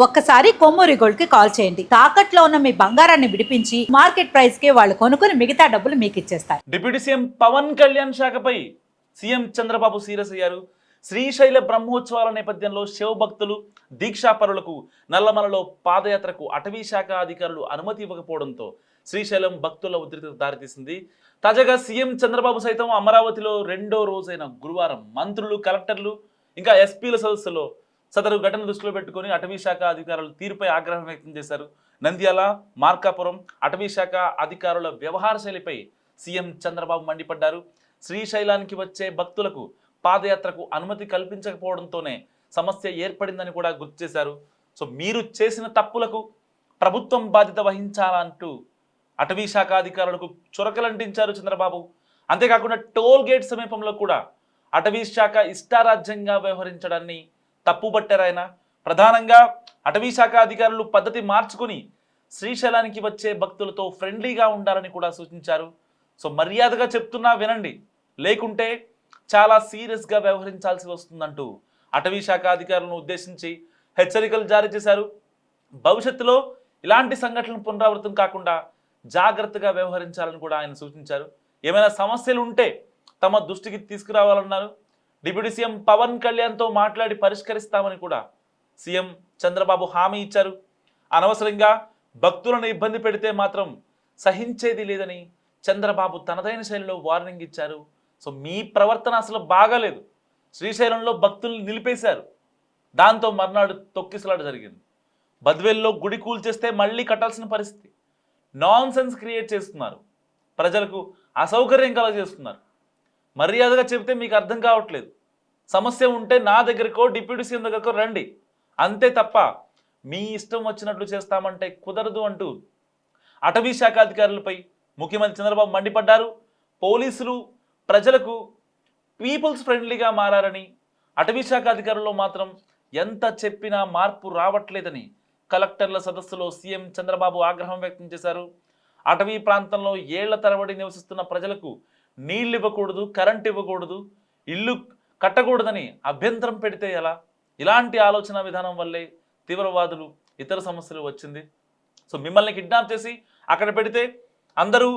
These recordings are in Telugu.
ఒక్కసారి కొమ్మూరి గోల్డ్ కి కాల్ చేయండి. తాకట్లో ఉన్న మీ బంగారాన్ని విడిపించి మార్కెట్ ప్రైస్ కి వాళ్ళు కొనుక్కుని మిగతా డబ్బులు మీకు ఇచ్చేస్తారు. డిప్యూటీ సీఎం పవన్ కళ్యాణ్ శాఖపై సీఎం చంద్రబాబు సీరియస్ అయ్యారు. శ్రీశైల బ్రహ్మోత్సవాల నేపథ్యంలో శివభక్తులు దీక్షాపరులకు నల్లమలలో పాదయాత్రకు అటవీ శాఖ అధికారులు అనుమతి ఇవ్వకపోవడంతో శ్రీశైలం భక్తుల ఉధృతికి దారితీసింది. తాజాగా సీఎం చంద్రబాబు సైతం అమరావతిలో రెండో రోజైన గురువారం మంత్రులు, కలెక్టర్లు ఇంకా ఎస్పీల సదస్సులో సదరు ఘటన దృష్టిలో పెట్టుకుని అటవీ శాఖ అధికారులు తీరుపై ఆగ్రహం వ్యక్తం చేశారు. నంద్యాల, మార్కాపురం అటవీ శాఖ అధికారుల వ్యవహార శైలిపై సీఎం చంద్రబాబు మండిపడ్డారు. శ్రీశైలానికి వచ్చే భక్తులకు పాదయాత్రకు అనుమతి కల్పించకపోవడంతోనే సమస్య ఏర్పడిందని కూడా గుర్తు చేశారు. సో మీరు చేసిన తప్పులకు ప్రభుత్వం బాధ్యత వహించాలంటూ అటవీ శాఖ అధికారులకు చురకలంటించారు చంద్రబాబు. అంతేకాకుండా టోల్ గేట్ సమీపంలో కూడా అటవీ శాఖ ఇష్టారాజ్యంగా వ్యవహరించడాన్ని తప్పుబట్టారు ఆయన. ప్రధానంగా అటవీ శాఖ అధికారులు పద్ధతి మార్చుకుని శ్రీశైలానికి వచ్చే భక్తులతో ఫ్రెండ్లీగా ఉండాలని కూడా సూచించారు. సో మర్యాదగా చెప్తున్నా వినండి, లేకుంటే చాలా సీరియస్గా వ్యవహరించాల్సి వస్తుందంటూ అటవీ శాఖ అధికారులను ఉద్దేశించి హెచ్చరికలు జారీ చేశారు. భవిష్యత్తులో ఇలాంటి సంఘటనలు పునరావృతం కాకుండా జాగ్రత్తగా వ్యవహరించాలని కూడా ఆయన సూచించారు. ఏమైనా సమస్యలు ఉంటే తమ దృష్టికి తీసుకురావాలన్నారు. డిప్యూటీ సీఎం పవన్ కళ్యాణ్తో మాట్లాడి పరిష్కరిస్తామని కూడా సీఎం చంద్రబాబు హామీ ఇచ్చారు. అనవసరంగా భక్తులను ఇబ్బంది పెడితే మాత్రం సహించేది లేదని చంద్రబాబు తనదైన శైలిలో వార్నింగ్ ఇచ్చారు. సో మీ ప్రవర్తన అసలు బాగాలేదు, శ్రీశైలంలో భక్తుల్ని నిలిపేశారు, దాంతో మర్నాడు తొక్కిసలాట జరిగింది. బద్వేల్లో గుడి కూల్చేస్తే మళ్ళీ కట్టాల్సిన పరిస్థితి, నాన్ సెన్స్ క్రియేట్ చేస్తున్నారు, ప్రజలకు అసౌకర్యం కలగజేస్తున్నారు. మర్యాదగా చెబితే మీకు అర్థం కావట్లేదు, సమస్య ఉంటే నా దగ్గరకో డిప్యూటీ సీఎం దగ్గరకో రండి, అంతే తప్ప మీ ఇష్టం వచ్చినట్లు చేస్తామంటే కుదరదు అంటూ అటవీ శాఖ అధికారులపై ముఖ్యమంత్రి చంద్రబాబు మండిపడ్డారు. పోలీసులు ప్రజలకు పీపుల్స్ ఫ్రెండ్లీగా మారారని, అటవీ శాఖ అధికారుల్లో మాత్రం ఎంత చెప్పినా మార్పు రావట్లేదని కలెక్టర్ల సదస్సులో సీఎం చంద్రబాబు ఆగ్రహం వ్యక్తం చేశారు. అటవీ ప్రాంతంలో ఏళ్ల తరబడి నివసిస్తున్న ప్రజలకు నీళ్ళు ఇవ్వకూడదు, కరెంట్ ఇవ్వకూడదు, ఇల్లు కట్టకూడదని అభ్యంతరం పెడితే ఎలా? ఇలాంటి ఆలోచన విధానం వల్లే తీవ్రవాదులు, ఇతర సమస్యలు వచ్చింది. సో మిమ్మల్ని కిడ్నాప్ చేసి అక్కడ పెడితే అందరూ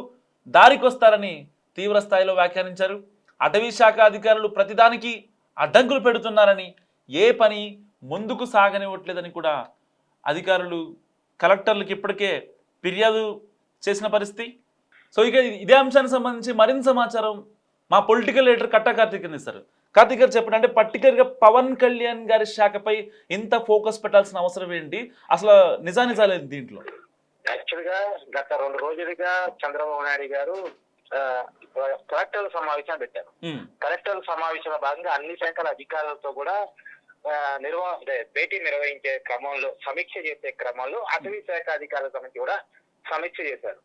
దారికి వస్తారని తీవ్ర స్థాయిలో వ్యాఖ్యానించారు. అటవీ శాఖ అధికారులు ప్రతిదానికి అడ్డంకులు పెడుతున్నారని, ఏ పని ముందుకు సాగనివ్వట్లేదని కూడా అధికారులు కలెక్టర్లకు ఇప్పటికే ఫిర్యాదు చేసిన పరిస్థితి. సో ఇక ఇదే అంశానికి సంబంధించి మరింత సమాచారం మా పొలిటికల్ లీడర్ కట్టా కార్తీక్ ఇస్తారు. కార్తీక్ గారు చెప్పండి, అంటే పర్టికులర్గా పవన్ కళ్యాణ్ గారి శాఖపై ఇంత ఫోకస్ పెట్టాల్సిన అవసరం ఏంటి, అసలు నిజానిజాలేదు దీంట్లో? యాక్చువల్గా గత 2 రోజులుగా చంద్రబాబు నాయుడు గారు కలెక్టర్ల సమావేశం పెట్టారు. కలెక్టర్ల సమావేశంలో భాగంగా అన్ని శాఖల అధికారులతో కూడా భేటీ నిర్వహించే క్రమంలో, సమీక్ష చేసే క్రమంలో అటవీ శాఖ అధికారుల సమితి కూడా సమీక్ష చేశారు.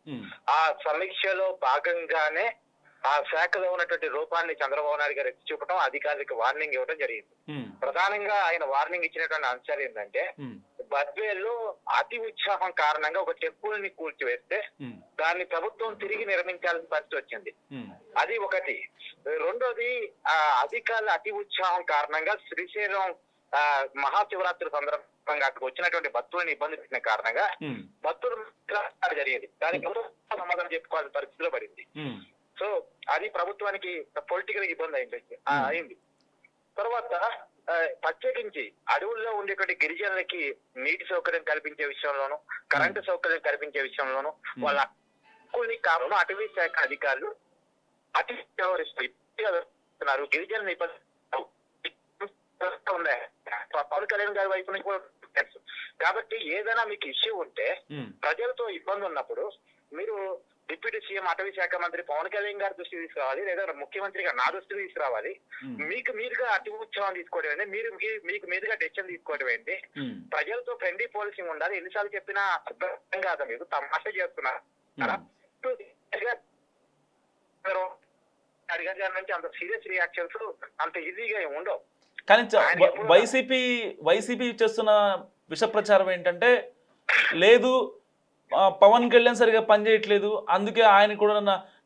ఆ సమీక్షలో భాగంగానే ఆ శాఖలో ఉన్నటువంటి రూపాన్ని చంద్రబాబు నాయుడు గారు ఎత్తి చూపడం, అధికారులకు వార్నింగ్ ఇవ్వడం జరిగింది. ప్రధానంగా ఆయన వార్నింగ్ ఇచ్చినటువంటి అంశాలు ఏంటంటే, బద్వేల్లో అతి ఉత్సాహం కారణంగా ఒక టెంపుల్ ని కూల్చివేస్తే దాన్ని ప్రభుత్వం తిరిగి నిర్మించాల్సిన పరిస్థితి వచ్చింది. అది ఒకటి. రెండోది, అధికారుల అతి ఉత్సాహం కారణంగా శ్రీశైలం మహాశివరాత్రి సందర్భంగా అక్కడికి వచ్చినటువంటి భక్తులను ఇబ్బంది పెట్టిన కారణంగా భక్తులు జరిగింది. దానికి సమాధానం చెప్పుకోవాల్సిన పరిస్థితిలో పడింది. సో అది ప్రభుత్వానికి పొలిటికల్ ఇబ్బంది అయింది. తర్వాత ప్రత్యేకించి అడవుల్లో ఉండేటువంటి గిరిజనులకి నీటి సౌకర్యం కల్పించే విషయంలోను, కరెంటు సౌకర్యం కల్పించే విషయంలోను వాళ్ళ హక్కుల్ని కాకుండా అటవీ శాఖ అధికారులు అతి వ్యవహరిస్తున్నారు. గిరిజనుల ఇబ్బంది ఉన్నాయి, పవన్ కళ్యాణ్ గారి వైపు నుంచి కూడా తెలుసు. కాబట్టి ఏదైనా మీకు ఇష్యూ ఉంటే, ప్రజలతో ఇబ్బంది ఉన్నప్పుడు మీరు డిప్యూటీ సీఎం అటవీ శాఖ మంత్రి పవన్ కళ్యాణ్ గారి దృష్టికి తీసుకురావాలి, లేదా ముఖ్యమంత్రిగా నా దృష్టికి తీసుకురావాలి. మీకు మీరుగా అతి ఉత్సవం తీసుకోవడం ఏంటి, మీకు మీరుగా డెసిషన్ తీసుకోవడం ఏంటి? ప్రజలతో ఫ్రెండ్లీ పోలీసింగ్ ఉండాలి. ఎన్నిసార్లు చెప్పినా అర్థం కాదా? మీకు తమాషా చేస్తున్నారు. అడిగారు గారి నుంచి అంత సీరియస్ రియాక్షన్స్ అంత ఈజీగా ఏమి ఉండవు. కానీ వైసీపీ చేస్తున్న విష ప్రచారం ఏంటంటే, లేదు పవన్ కళ్యాణ్ సరిగా పనిచేయట్లేదు, అందుకే ఆయన కూడా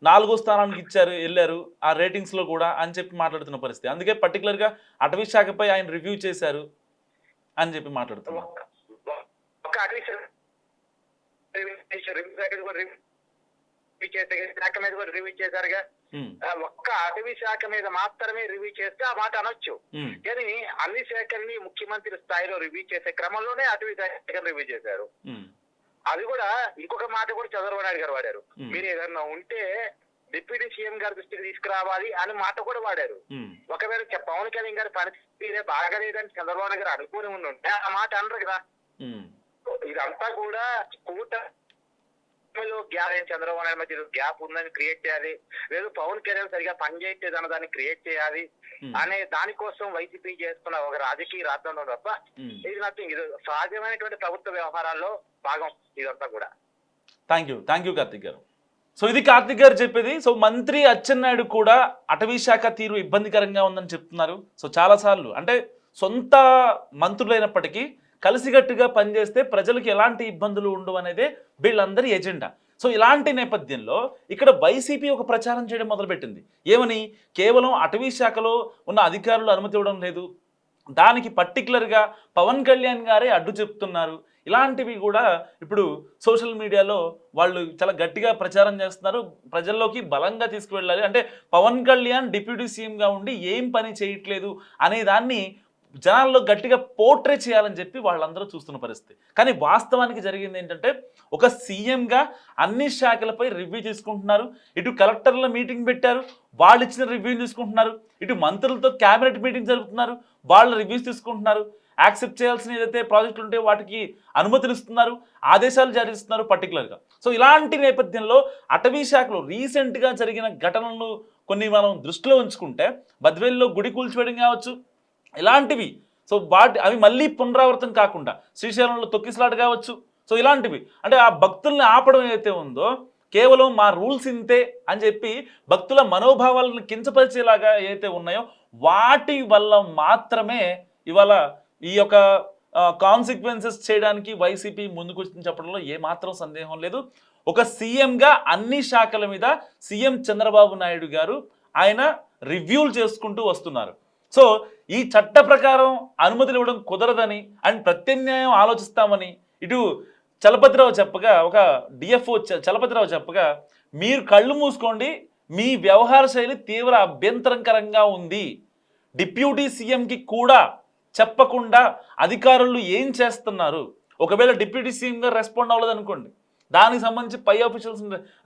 4వ స్థానానికి వెళ్ళారు ఆ రేటింగ్స్ లో కూడా అని చెప్పి మాట్లాడుతున్న పరిస్థితి. అందుకే పర్టికులర్ గా అటవీ శాఖపై ఆయన రివ్యూ చేశారు అని చెప్పి మాట్లాడుతున్నారు. ఒక్క అటవీ శాఖ మీద కూడా రివ్యూ చేశారుగా. ఒక్క అటవీ శాఖ మీద మాత్రమే రివ్యూ చేస్తే ఆ మాట అనొచ్చు. కానీ అన్ని శాఖల్ని ముఖ్యమంత్రి స్థాయిలో రివ్యూ చేసే క్రమంలోనే అటవీ శాఖను రివ్యూ చేశారు. అది కూడా ఇంకొక మాట కూడా చంద్రబాబు నాయుడు గారు వాడారు. మీరు ఏదన్నా ఉంటే డిప్యూటీ సీఎం గారి దృష్టికి తీసుకురావాలి అని మాట కూడా వాడారు. ఒకవేళ పవన్ కళ్యాణ్ గారి పరిస్థితి బాగలేదని చంద్రబాబు నాయుడు గారు అనుకుని ఉంటే ఆ మాట అనరు కదా. ఇదంతా కూడా కూటమిలో చంద్రబాబు నాయుడు మధ్య గ్యాప్ ఉందని క్రియేట్ చేయాలి, లేదు పవన్ కళ్యాణ్ సరిగా పనిచేయట్లేదు అన్న దాన్ని క్రియేట్ చేయాలి అనే దానికోసం వైసీపీ చేస్తున్న ఒక రాజకీయ రాద్దంలో తప్ప ఇది నథింగ్. ఇది సహజమైనటువంటి ప్రభుత్వ వ్యవహారాల్లో భాగం ఇదంతా కూడా. థ్యాంక్ యూ కార్తిక్ గారు. సో ఇది కార్తిక్ గారు చెప్పేది. సో మంత్రి అచ్చెన్నాయుడు కూడా అటవీ శాఖ తీరు ఇబ్బందికరంగా ఉందని చెప్తున్నారు. సో చాలాసార్లు అంటే సొంత మంత్రులైనప్పటికీ కలిసికట్టుగా పనిచేస్తే ప్రజలకు ఎలాంటి ఇబ్బందులు ఉండవు అనేదే వీళ్ళందరి ఎజెండా. సో ఇలాంటి నేపథ్యంలో ఇక్కడ వైసీపీ ఒక ప్రచారం చేయడం మొదలుపెట్టింది. ఏమని? కేవలం అటవీ శాఖలో ఉన్న అధికారులు అనుమతి ఇవ్వడం లేదు, దానికి పర్టికులర్గా పవన్ కళ్యాణ్ గారే అడ్డు చెప్తున్నారు. ఇలాంటివి కూడా ఇప్పుడు సోషల్ మీడియాలో వాళ్ళు చాలా గట్టిగా ప్రచారం చేస్తున్నారు. ప్రజల్లోకి బలంగా తీసుకువెళ్ళాలి అంటే పవన్ కళ్యాణ్ డిప్యూటీ సీఎంగా ఉండి ఏం పని చేయట్లేదు అనే దాన్ని జనాల్లో గట్టిగా పోర్ట్రే చేయాలని చెప్పి వాళ్ళందరూ చూస్తున్న పరిస్థితి. కానీ వాస్తవానికి జరిగింది ఏంటంటే ఒక సీఎంగా అన్ని శాఖలపై రివ్యూ తీసుకుంటున్నారు. ఇటు కలెక్టర్ల మీటింగ్ పెట్టారు, వాళ్ళు ఇచ్చిన రివ్యూ తీసుకుంటున్నారు. ఇటు మంత్రులతో క్యాబినెట్ మీటింగ్ జరుపుతున్నారు, వాళ్ళ రివ్యూస్ తీసుకుంటున్నారు. యాక్సెప్ట్ చేయాల్సిన ఏదైతే ప్రాజెక్టులు ఉంటే వాటికి అనుమతులు ఇస్తున్నారు, ఆదేశాలు జారీ ఇస్తున్నారు పర్టికులర్గా. సో ఇలాంటి నేపథ్యంలో అటవీ శాఖలో రీసెంట్గా జరిగిన ఘటనలను కొన్ని మనం దృష్టిలో ఉంచుకుంటే బద్వేల్లో గుడి కూల్చివేయడం కావచ్చు, ఇలాంటివి. సో అవి మళ్ళీ పునరావృతం కాకుండా శ్రీశైలంలో తొక్కిసలాట కావచ్చు. సో ఇలాంటివి అంటే ఆ భక్తుల్ని ఆపడం ఏదైతే ఉందో కేవలం మా రూల్స్ ఇంతే అని చెప్పి భక్తుల మనోభావాలను కించపరిచేలాగా ఏదైతే ఉన్నాయో వాటి వల్ల మాత్రమే ఇవాళ ఈ యొక్క కాన్సిక్వెన్సెస్ చేయడానికి వైసీపీ ముందుకు వచ్చి చెప్పడంలో ఏమాత్రం సందేహం లేదు. ఒక సీఎంగా అన్ని శాఖల మీద సీఎం చంద్రబాబు నాయుడు గారు ఆయన రివ్యూలు చేసుకుంటూ వస్తున్నారు. సో ఈ చట్ట ప్రకారం అనుమతులు ఇవ్వడం కుదరదని అండ్ ప్రత్యామ్నాయం ఆలోచిస్తామని ఇటు చలపతిరావు చెప్పగా, ఒక డిఎఫ్ఓ చలపతిరావు చెప్పగా, మీరు కళ్ళు మూసుకోండి, మీ వ్యవహార శైలి తీవ్ర అభ్యంతరకరంగా ఉంది, డిప్యూటీ సీఎంకి కూడా చెప్పకుండా అధికారులు ఏం చేస్తున్నారు, ఒకవేళ డిప్యూటీ సీఎంగా రెస్పాండ్ అవ్వలేదు అనుకోండి, దానికి సంబంధించి పై ఆఫీషియల్స్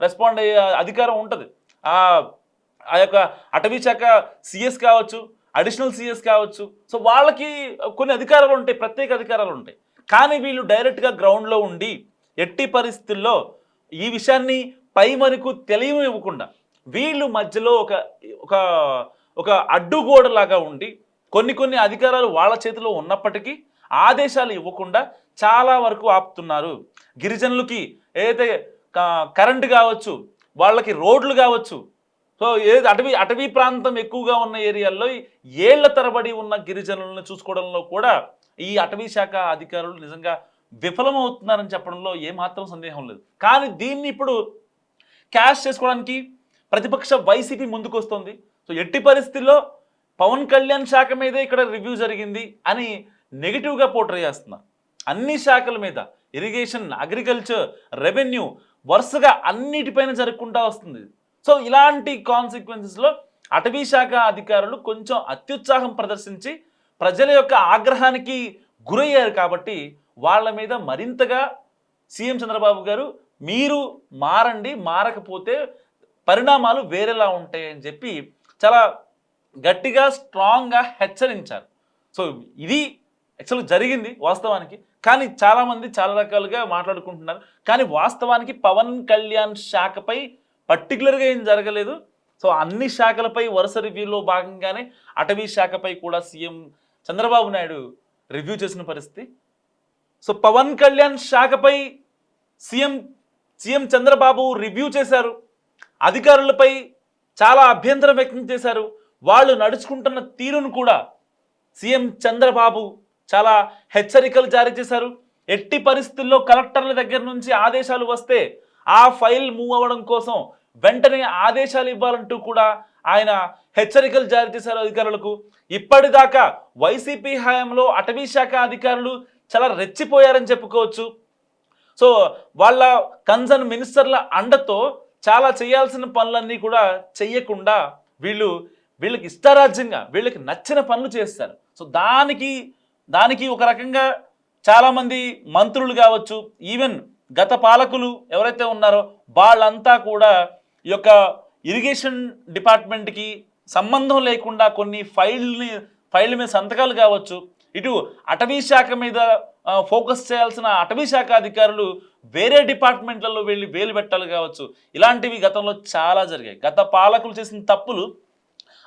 రెస్పాండ్ అయ్యే అధికారం ఉంటుంది. ఆ యొక్క అటవీ శాఖ సిఎస్ కావచ్చు, అడిషనల్ సిఎస్ కావచ్చు. సో వాళ్ళకి కొన్ని అధికారాలు ఉంటాయి, ప్రత్యేక అధికారాలు ఉంటాయి. కానీ వీళ్ళు డైరెక్ట్గా గ్రౌండ్లో ఉండి ఎట్టి పరిస్థితుల్లో ఈ విషయాన్ని పై వరకు తెలియనివ్వకుండా వీళ్ళు మధ్యలో ఒక అడ్డుగోడలాగా ఉండి కొన్ని అధికారాలు వాళ్ళ చేతిలో ఉన్నప్పటికీ ఆదేశాలు ఇవ్వకుండా చాలా వరకు ఆపుతున్నారు. గిరిజనులకి ఏదైతే కరెంటు కావచ్చు, వాళ్ళకి రోడ్లు కావచ్చు. సో అటవీ ప్రాంతం ఎక్కువగా ఉన్న ఏరియాల్లో ఏళ్ల తరబడి ఉన్న గిరిజనులను చూసుకోవడంలో కూడా ఈ అటవీ శాఖ అధికారులు నిజంగా విఫలమవుతున్నారని చెప్పడంలో ఏమాత్రం సందేహం లేదు. కానీ దీన్ని ఇప్పుడు క్యాష్ చేసుకోవడానికి ప్రతిపక్ష వైసీపీ ముందుకు వస్తుంది. సో ఎట్టి పరిస్థితుల్లో పవన్ కళ్యాణ్ శాఖ మీదే ఇక్కడ రివ్యూ జరిగింది అని నెగిటివ్గా పోర్ట్రే చేస్తున్నారు. అన్ని శాఖల మీద ఇరిగేషన్, అగ్రికల్చర్, రెవెన్యూ వరుసగా అన్నిటిపైన జరుపుకుంటూ వస్తుంది. సో ఇలాంటి కాన్సిక్వెన్సెస్లో అటవీ శాఖ అధికారులు కొంచెం అత్యుత్సాహం ప్రదర్శించి ప్రజల యొక్క ఆగ్రహానికి గురయ్యారు. కాబట్టి వాళ్ళ మీద మరింతగా సీఎం చంద్రబాబు గారు మీరు మారండి, మారకపోతే పరిణామాలు వేరేలా ఉంటాయని చెప్పి చాలా గట్టిగా స్ట్రాంగ్గా హెచ్చరించారు. సో ఇది యాక్చువల్గా జరిగింది వాస్తవానికి. కానీ చాలామంది చాలా రకాలుగా మాట్లాడుకుంటున్నారు. కానీ వాస్తవానికి పవన్ కళ్యాణ్ శాఖపై పర్టికులర్గా ఏం జరగలేదు. సో అన్ని శాఖలపై వరుస రివ్యూలో భాగంగానే అటవీ శాఖపై కూడా సీఎం చంద్రబాబు నాయుడు రివ్యూ చేసిన పరిస్థితి. సో పవన్ కళ్యాణ్ శాఖపై సీఎం చంద్రబాబు రివ్యూ చేశారు. అధికారులపై చాలా అభ్యంతరం వ్యక్తం చేశారు. వాళ్ళు నడుచుకుంటున్న తీరును కూడా సీఎం చంద్రబాబు చాలా హెచ్చరికలు జారీ చేశారు. ఎట్టి పరిస్థితుల్లో కలెక్టర్ల దగ్గర నుంచి ఆదేశాలు వస్తే ఆ ఫైల్ మూవ్ అవ్వడం కోసం వెంటనే ఆదేశాలు ఇవ్వాలంటూ కూడా ఆయన హెచ్చరికలు జారీ చేశారు అధికారులకు. ఇప్పటిదాకా వైసీపీ హయాంలో అటవీ శాఖ అధికారులు చాలా రెచ్చిపోయారని చెప్పుకోవచ్చు. సో వాళ్ళ కన్సర్న్ మినిస్టర్ల అండతో చాలా చేయాల్సిన పనులన్నీ కూడా చెయ్యకుండా వీళ్ళకి ఇష్టారాజ్యంగా వీళ్ళకి నచ్చిన పనులు చేస్తారు. సో దానికి ఒక రకంగా చాలామంది మంత్రులు కావచ్చు, ఈవెన్ గత పాలకులు ఎవరైతే ఉన్నారో వాళ్ళంతా కూడా ఈ యొక్క ఇరిగేషన్ డిపార్ట్మెంట్కి సంబంధం లేకుండా కొన్ని ఫైళ్ళ మీద సంతకాలు కావచ్చు, ఇటు అటవీ శాఖ మీద ఫోకస్ చేయాల్సిన అటవీ శాఖ అధికారులు వేరే డిపార్ట్మెంట్లలో వెళ్ళి వేలు పెట్టాలి కావచ్చు. ఇలాంటివి గతంలో చాలా జరిగాయి. గత పాలకులు చేసిన తప్పులు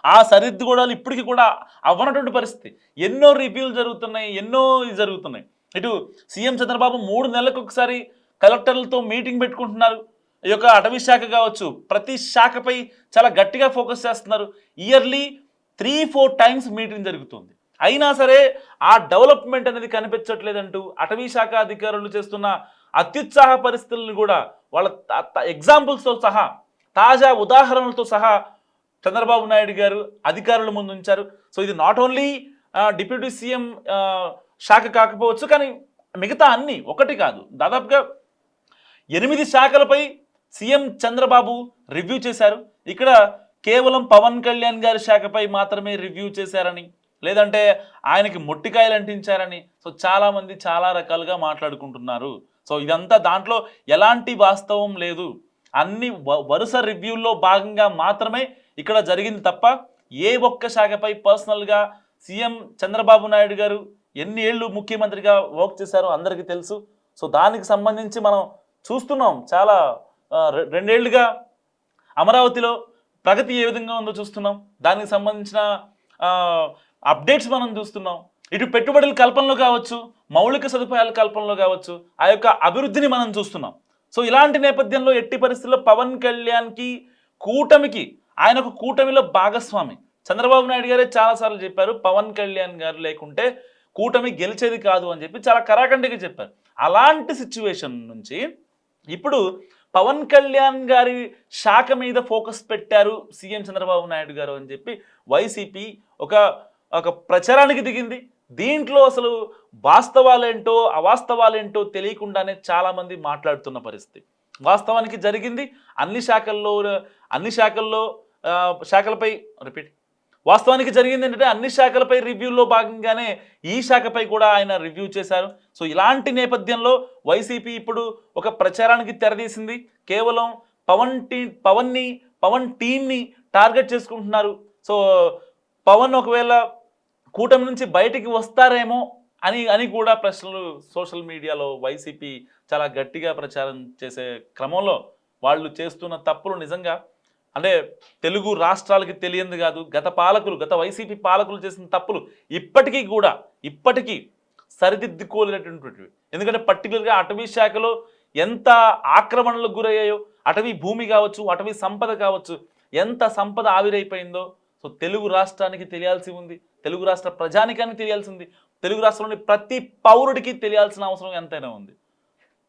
ఆ సరిదిద్దుకోవడాలు ఇప్పటికీ కూడా అవ్వనటువంటి పరిస్థితి. ఎన్నో రివ్యూలు జరుగుతున్నాయి. ఇటు సీఎం చంద్రబాబు 3 నెలలకు ఒకసారి కలెక్టర్లతో మీటింగ్ పెట్టుకుంటున్నారు. ఈ యొక్క అటవీ శాఖ కావచ్చు, ప్రతి శాఖపై చాలా గట్టిగా ఫోకస్ చేస్తున్నారు. ఇయర్లీ 3-4 టైమ్స్ మీటింగ్ జరుగుతుంది. అయినా సరే ఆ డెవలప్మెంట్ అనేది కనిపించట్లేదంటూ అటవీ శాఖ అధికారులు చేస్తున్న అత్యుత్సాహ పరిస్థితులను కూడా వాళ్ళ ఎగ్జాంపుల్స్తో సహా, తాజా ఉదాహరణలతో సహా చంద్రబాబు నాయుడు గారు అధికారుల ముందు ఉంచారు. సో ఇది నాట్ ఓన్లీ డిప్యూటీ సీఎం శాఖ కాకపోవచ్చు, కానీ మిగతా అన్ని ఒకటి కాదు, దాదాపుగా 8 శాఖలపై సీఎం చంద్రబాబు రివ్యూ చేశారు. ఇక్కడ కేవలం పవన్ కళ్యాణ్ గారి శాఖపై మాత్రమే రివ్యూ చేశారని, లేదంటే ఆయనకి మొట్టికాయలు అంటించారని సో చాలామంది చాలా రకాలుగా మాట్లాడుకుంటున్నారు. సో ఇదంతా దాంట్లో ఎలాంటి వాస్తవం లేదు. అన్ని వరుస రివ్యూల్లో భాగంగా మాత్రమే ఇక్కడ జరిగింది తప్ప ఏ ఒక్క శాఖపై పర్సనల్గా సీఎం చంద్రబాబు నాయుడు గారు ఎన్ని ఏళ్ళు ముఖ్యమంత్రిగా వర్క్ చేశారో అందరికీ తెలుసు. సో దానికి సంబంధించి మనం చూస్తున్నాం, చాలా 2 ఏళ్లుగా అమరావతిలో ప్రగతి ఏ విధంగా ఉందో చూస్తున్నాం. దానికి సంబంధించిన అప్డేట్స్ మనం చూస్తున్నాం. ఇటు పెట్టుబడుల కల్పనలో కావచ్చు, మౌలిక సదుపాయాల కల్పనలో కావచ్చు, ఆ యొక్క అభివృద్ధిని మనం చూస్తున్నాం. సో ఇలాంటి నేపథ్యంలో ఎట్టి పరిస్థితుల్లో పవన్ కళ్యాణ్కి కూటమికి ఆయన ఒక కూటమిలో భాగస్వామి. చంద్రబాబు నాయుడు గారే చాలాసార్లు చెప్పారు, పవన్ కళ్యాణ్ గారు లేకుంటే కూటమి గెలిచేది కాదు అని చెప్పి చాలా కరాఖండిగా చెప్పారు. అలాంటి సిచ్యువేషన్ నుంచి ఇప్పుడు పవన్ కళ్యాణ్ గారి శాఖ మీద ఫోకస్ పెట్టారు సీఎం చంద్రబాబు నాయుడు గారు అని చెప్పి వైసీపీ ఒక ప్రచారానికి దిగింది. దీంట్లో అసలు వాస్తవాలేంటో అవాస్తవాలేంటో తెలియకుండానే చాలామంది మాట్లాడుతున్న పరిస్థితి. వాస్తవానికి జరిగింది వాస్తవానికి జరిగింది ఏంటంటే అన్ని శాఖలపై రివ్యూలో భాగంగానే ఈ శాఖపై కూడా ఆయన రివ్యూ చేశారు. సో ఇలాంటి నేపథ్యంలో వైసీపీ ఇప్పుడు ఒక ప్రచారానికి తెరదీసింది. కేవలం పవన్ టీంని టార్గెట్ చేసుకుంటున్నారు. సో పవన్ ఒకవేళ కూటమి నుంచి బయటికి వస్తారేమో అని కూడా ప్రశ్నలు సోషల్ మీడియాలో వైసీపీ చాలా గట్టిగా ప్రచారం చేసే క్రమంలో వాళ్ళు చేస్తున్న తప్పులు నిజంగా అంటే తెలుగు రాష్ట్రాలకి తెలియంది కాదు. గత వైసీపీ పాలకులు చేసిన తప్పులు ఇప్పటికీ సరిదిద్దుకోలేనటువంటివి. ఎందుకంటే పర్టికులర్గా అటవీ శాఖలో ఎంత ఆక్రమణలకు గురయ్యాయో, అటవీ భూమి కావచ్చు, అటవీ సంపద కావచ్చు, ఎంత సంపద ఆవిరైపోయిందో సో తెలుగు రాష్ట్రానికి తెలియాల్సి ఉంది, తెలుగు రాష్ట్ర ప్రజానికానికి తెలియాల్సి ఉంది, తెలుగు రాష్ట్రంలోని ప్రతి పౌరుడికి తెలియాల్సిన అవసరం ఎంతైనా ఉంది.